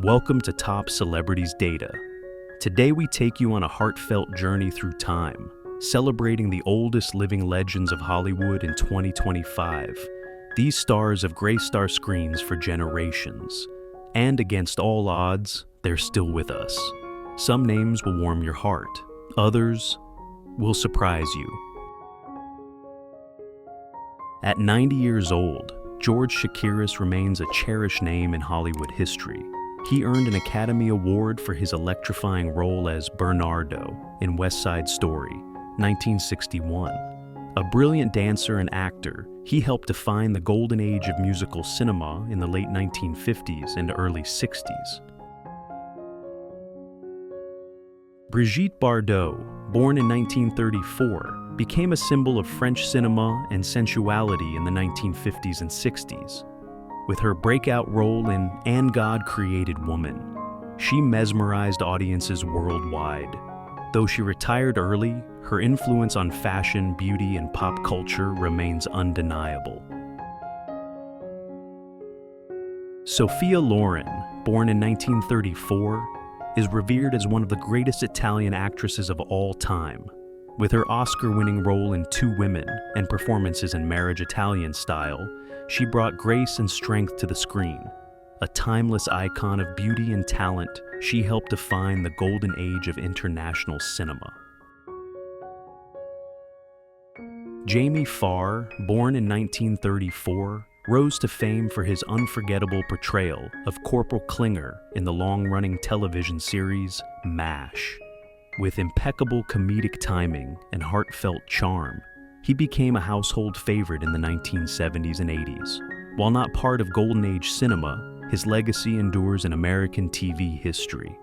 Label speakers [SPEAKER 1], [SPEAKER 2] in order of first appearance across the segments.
[SPEAKER 1] Welcome to Top Celebrities Data. Today we take you on a heartfelt journey through time, celebrating the oldest living legends of Hollywood in 2025. These stars have graced our screens for generations, and against all odds, they're still with us. Some names will warm your heart, others will surprise you. At 90 years old, George Chakiris remains a cherished name in Hollywood history. He earned an Academy Award for his electrifying role as Bernardo in West Side Story, 1961. A brilliant dancer and actor, he helped define the golden age of musical cinema in the late 1950s and early 60s. Brigitte Bardot, born in 1934, became a symbol of French cinema and sensuality in the 1950s and 60s. With her breakout role in And God Created Woman, she mesmerized audiences worldwide. Though she retired early, her influence on fashion, beauty, and pop culture remains undeniable. Sophia Loren, born in 1934, is revered as one of the greatest Italian actresses of all time. With her Oscar-winning role in Two Women and performances in Marriage Italian Style, she brought grace and strength to the screen. A timeless icon of beauty and talent, she helped define the golden age of international cinema. Jamie Farr, born in 1934, rose to fame for his unforgettable portrayal of Corporal Klinger in the long-running television series MASH. With impeccable comedic timing and heartfelt charm, he became a household favorite in the 1970s and 80s. While not part of Golden Age cinema, his legacy endures in American TV history.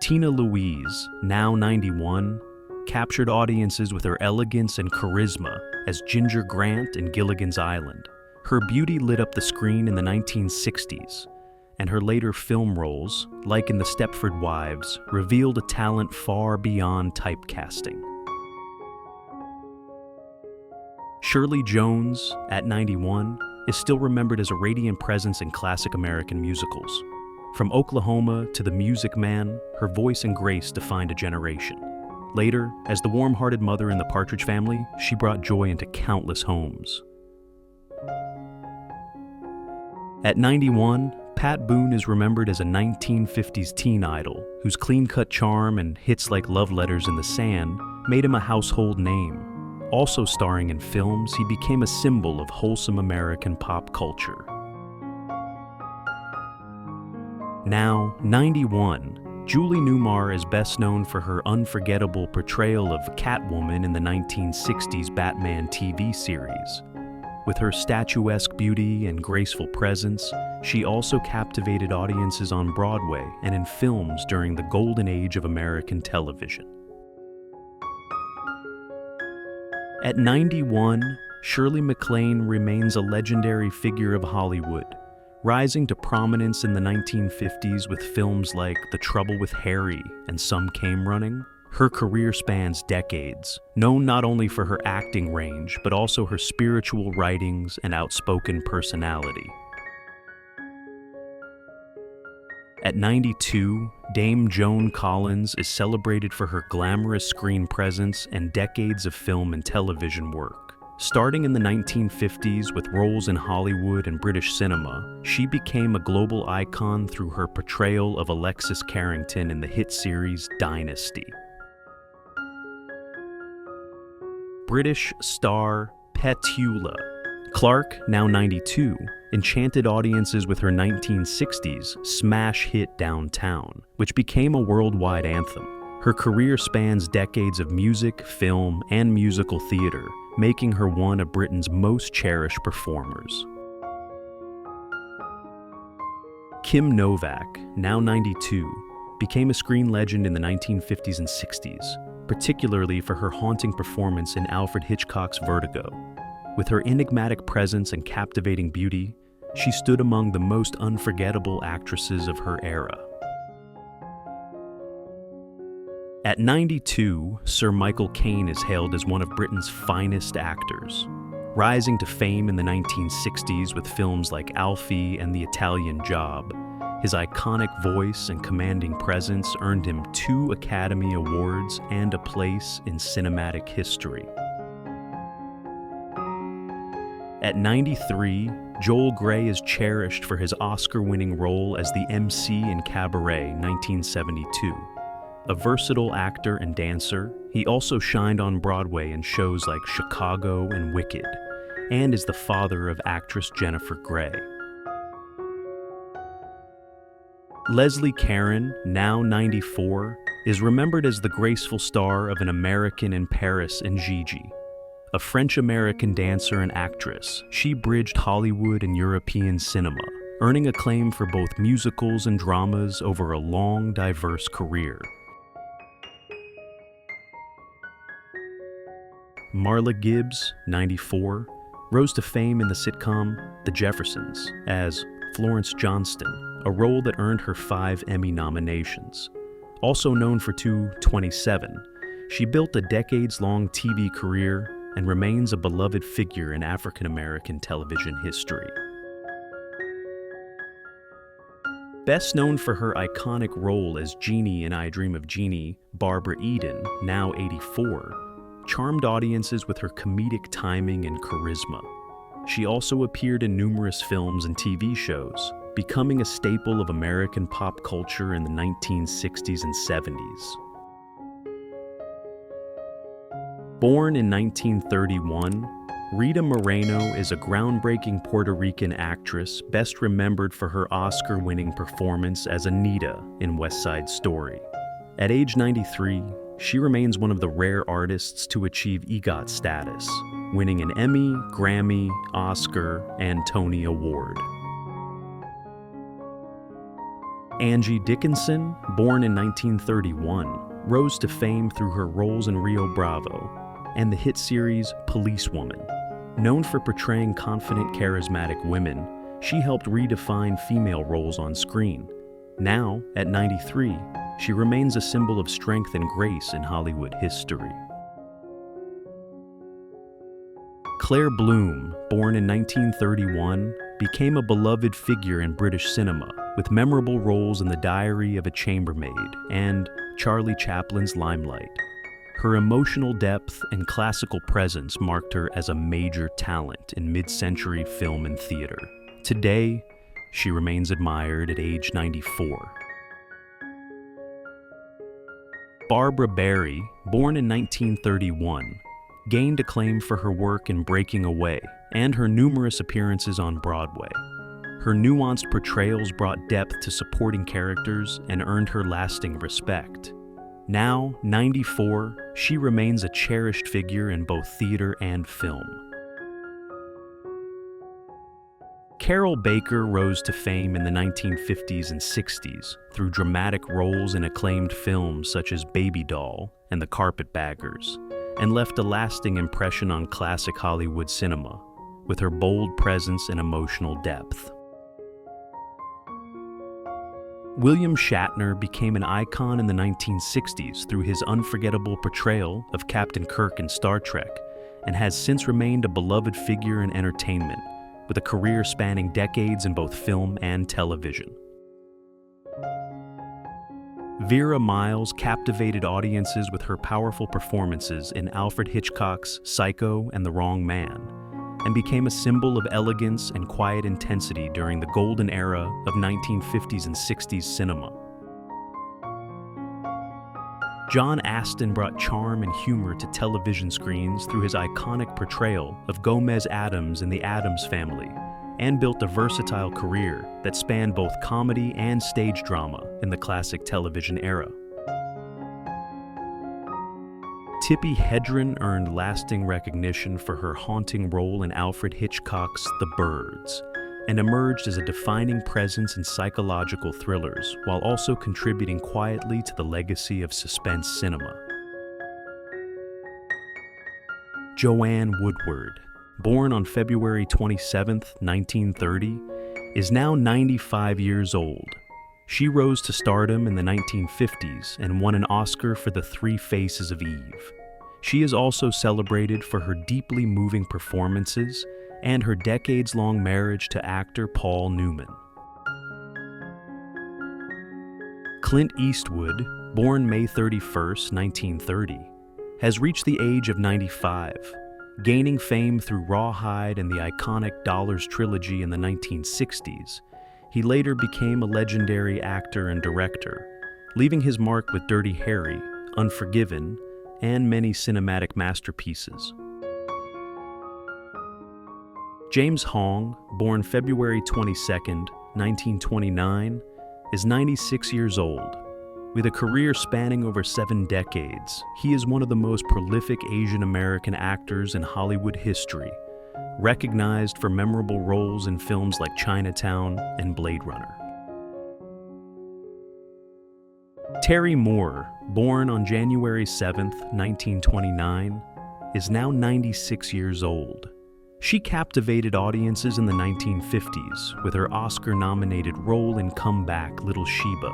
[SPEAKER 1] Tina Louise, now 91, captured audiences with her elegance and charisma as Ginger Grant in Gilligan's Island. Her beauty lit up the screen in the 1960s, and her later film roles, like in The Stepford Wives, revealed a talent far beyond typecasting. Shirley Jones, at 91, is still remembered as a radiant presence in classic American musicals. From Oklahoma to The Music Man, her voice and grace defined a generation. Later, as the warm-hearted mother in The Partridge Family, she brought joy into countless homes. At 91, Pat Boone is remembered as a 1950s teen idol whose clean-cut charm and hits like Love Letters in the Sand made him a household name. Also starring in films, he became a symbol of wholesome American pop culture. Now, 91, Julie Newmar is best known for her unforgettable portrayal of Catwoman in the 1960s Batman TV series. With her statuesque beauty and graceful presence, she also captivated audiences on Broadway and in films during the golden age of American television. At 91, Shirley MacLaine remains a legendary figure of Hollywood, rising to prominence in the 1950s with films like The Trouble with Harry and Some Came Running. Her career spans decades, known not only for her acting range, but also her spiritual writings and outspoken personality. At 92, Dame Joan Collins is celebrated for her glamorous screen presence and decades of film and television work. Starting in the 1950s with roles in Hollywood and British cinema, she became a global icon through her portrayal of Alexis Carrington in the hit series Dynasty. British star Petula Clark, now 92, enchanted audiences with her 1960s smash hit Downtown, which became a worldwide anthem. Her career spans decades of music, film, and musical theater, making her one of Britain's most cherished performers. Kim Novak, now 92, became a screen legend in the 1950s and 60s, particularly for her haunting performance in Alfred Hitchcock's Vertigo. With her enigmatic presence and captivating beauty, she stood among the most unforgettable actresses of her era. At 92, Sir Michael Caine is hailed as one of Britain's finest actors. Rising to fame in the 1960s with films like Alfie and The Italian Job, his iconic voice and commanding presence earned him 2 Academy Awards and a place in cinematic history. At 93, Joel Grey is cherished for his Oscar-winning role as the MC in Cabaret 1972. A versatile actor and dancer, he also shined on Broadway in shows like Chicago and Wicked, and is the father of actress Jennifer Grey. Leslie Caron, now 94, is remembered as the graceful star of An American in Paris and Gigi. A French-American dancer and actress, she bridged Hollywood and European cinema, earning acclaim for both musicals and dramas over a long, diverse career. Marla Gibbs, 94, rose to fame in the sitcom The Jeffersons as Florence Johnston, a role that earned her 5 Emmy nominations. Also known for 27, she built a decades-long TV career and remains a beloved figure in African-American television history. Best known for her iconic role as Jeannie in I Dream of Jeannie, Barbara Eden, now 84, charmed audiences with her comedic timing and charisma. She also appeared in numerous films and TV shows, becoming a staple of American pop culture in the 1960s and 70s. Born in 1931, Rita Moreno is a groundbreaking Puerto Rican actress best remembered for her Oscar-winning performance as Anita in West Side Story. At age 93, she remains one of the rare artists to achieve EGOT status, winning an Emmy, Grammy, Oscar, and Tony Award. Angie Dickinson, born in 1931, rose to fame through her roles in Rio Bravo and the hit series Policewoman. Known for portraying confident, charismatic women, she helped redefine female roles on screen. Now, at 93, she remains a symbol of strength and grace in Hollywood history. Claire Bloom, born in 1931, became a beloved figure in British cinema, with memorable roles in The Diary of a Chambermaid and Charlie Chaplin's Limelight. Her emotional depth and classical presence marked her as a major talent in mid-century film and theater. Today, she remains admired at age 94. Barbara Barrie, born in 1931, gained acclaim for her work in Breaking Away and her numerous appearances on Broadway. Her nuanced portrayals brought depth to supporting characters and earned her lasting respect. Now, 94, she remains a cherished figure in both theater and film. Carol Baker rose to fame in the 1950s and 60s through dramatic roles in acclaimed films such as Baby Doll and The Carpetbaggers, and left a lasting impression on classic Hollywood cinema, with her bold presence and emotional depth. William Shatner became an icon in the 1960s through his unforgettable portrayal of Captain Kirk in Star Trek, and has since remained a beloved figure in entertainment, with a career spanning decades in both film and television. Vera Miles captivated audiences with her powerful performances in Alfred Hitchcock's Psycho and The Wrong Man, and became a symbol of elegance and quiet intensity during the golden era of 1950s and 60s cinema. John Astin brought charm and humor to television screens through his iconic portrayal of Gomez Addams in The Addams Family, and built a versatile career that spanned both comedy and stage drama in the classic television era. Tippi Hedren earned lasting recognition for her haunting role in Alfred Hitchcock's The Birds, and emerged as a defining presence in psychological thrillers, while also contributing quietly to the legacy of suspense cinema. Joanne Woodward, born on February 27, 1930, is now 95 years old. She rose to stardom in the 1950s and won an Oscar for The Three Faces of Eve. She is also celebrated for her deeply moving performances and her decades-long marriage to actor Paul Newman. Clint Eastwood, born May 31, 1930, has reached the age of 95, gaining fame through Rawhide and the iconic Dollars trilogy in the 1960s. He later became a legendary actor and director, leaving his mark with Dirty Harry, Unforgiven, and many cinematic masterpieces. James Hong, born February 22, 1929, is 96 years old. With a career spanning over 7 decades, he is one of the most prolific Asian American actors in Hollywood history, recognized for memorable roles in films like Chinatown and Blade Runner. Terry Moore, born on January 7, 1929, is now 96 years old. She captivated audiences in the 1950s with her Oscar-nominated role in Comeback, Little Sheba.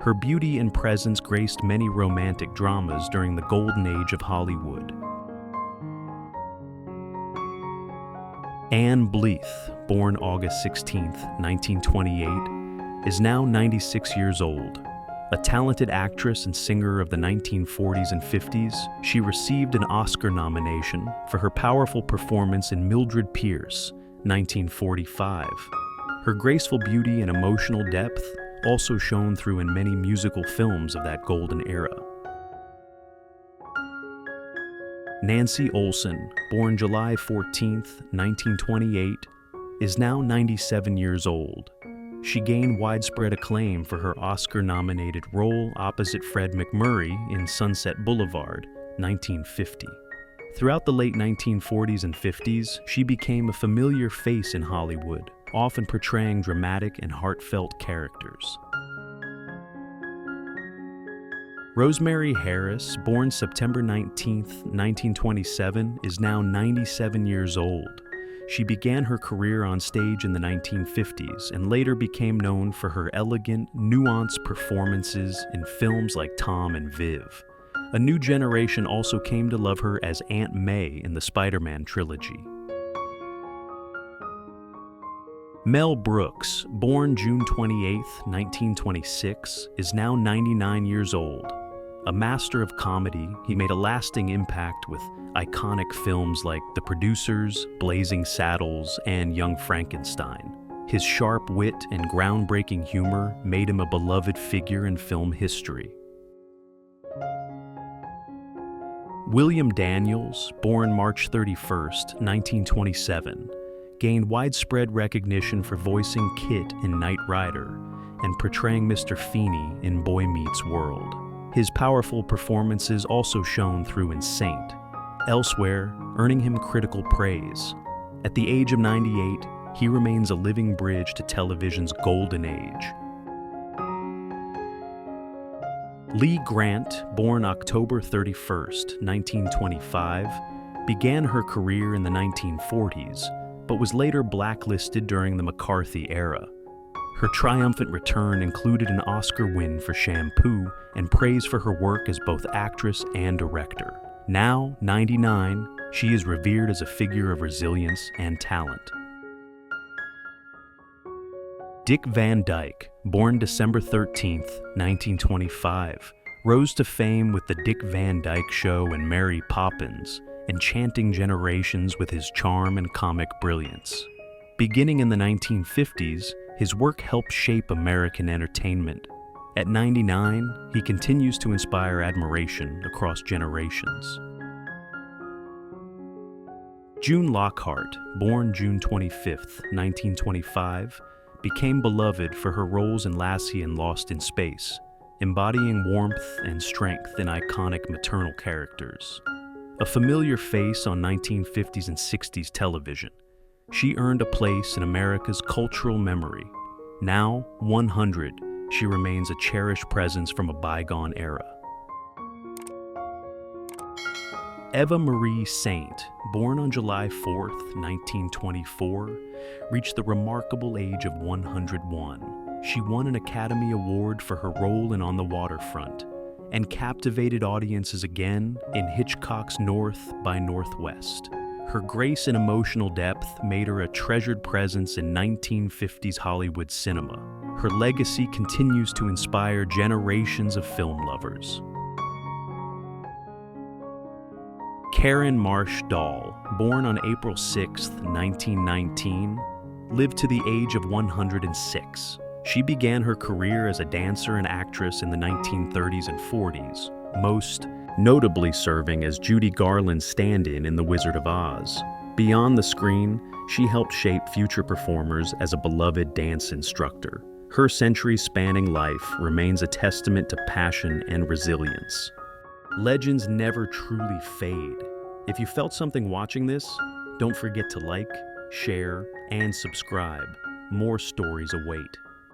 [SPEAKER 1] Her beauty and presence graced many romantic dramas during the golden age of Hollywood. Anne Blyth, born August 16, 1928, is now 96 years old. A talented actress and singer of the 1940s and 50s, she received an Oscar nomination for her powerful performance in Mildred Pierce, 1945. Her graceful beauty and emotional depth also shone through in many musical films of that golden era. Nancy Olson, born July 14, 1928, is now 97 years old. She gained widespread acclaim for her Oscar-nominated role opposite Fred MacMurray in Sunset Boulevard, 1950. Throughout the late 1940s and 50s, she became a familiar face in Hollywood, often portraying dramatic and heartfelt characters. Rosemary Harris, born September 19, 1927, is now 97 years old. She began her career on stage in the 1950s and later became known for her elegant, nuanced performances in films like Tom and Viv. A new generation also came to love her as Aunt May in the Spider-Man trilogy. Mel Brooks, born June 28, 1926, is now 99 years old. A master of comedy, he made a lasting impact with iconic films like The Producers, Blazing Saddles, and Young Frankenstein. His sharp wit and groundbreaking humor made him a beloved figure in film history. William Daniels, born March 31, 1927, gained widespread recognition for voicing Kit in Knight Rider and portraying Mr. Feeney in Boy Meets World. His powerful performances also shone through in Saint, elsewhere earning him critical praise. At the age of 98, he remains a living bridge to television's golden age. Lee Grant, born October 31, 1925, began her career in the 1940s, but was later blacklisted during the McCarthy era. Her triumphant return included an Oscar win for Shampoo and praise for her work as both actress and director. Now, 99, she is revered as a figure of resilience and talent. Dick Van Dyke, born December 13, 1925, rose to fame with The Dick Van Dyke Show and Mary Poppins, enchanting generations with his charm and comic brilliance. Beginning in the 1950s, his work helped shape American entertainment. At 99, he continues to inspire admiration across generations. June Lockhart, born June 25, 1925, became beloved for her roles in Lassie and Lost in Space, embodying warmth and strength in iconic maternal characters. A familiar face on 1950s and 60s television, she earned a place in America's cultural memory. Now, 100, she remains a cherished presence from a bygone era. Eva Marie Saint, born on July 4, 1924, reached the remarkable age of 101. She won an Academy Award for her role in On the Waterfront and captivated audiences again in Hitchcock's North by Northwest. Her grace and emotional depth made her a treasured presence in 1950s Hollywood cinema. Her legacy continues to inspire generations of film lovers. Karen Marsh Dahl, born on April 6, 1919, lived to the age of 106. She began her career as a dancer and actress in the 1930s and 40s, most notably serving as Judy Garland's stand-in in The Wizard of Oz. Beyond the screen, she helped shape future performers as a beloved dance instructor. Her century-spanning life remains a testament to passion and resilience. Legends never truly fade. If you felt something watching this, don't forget to like, share, and subscribe. More stories await.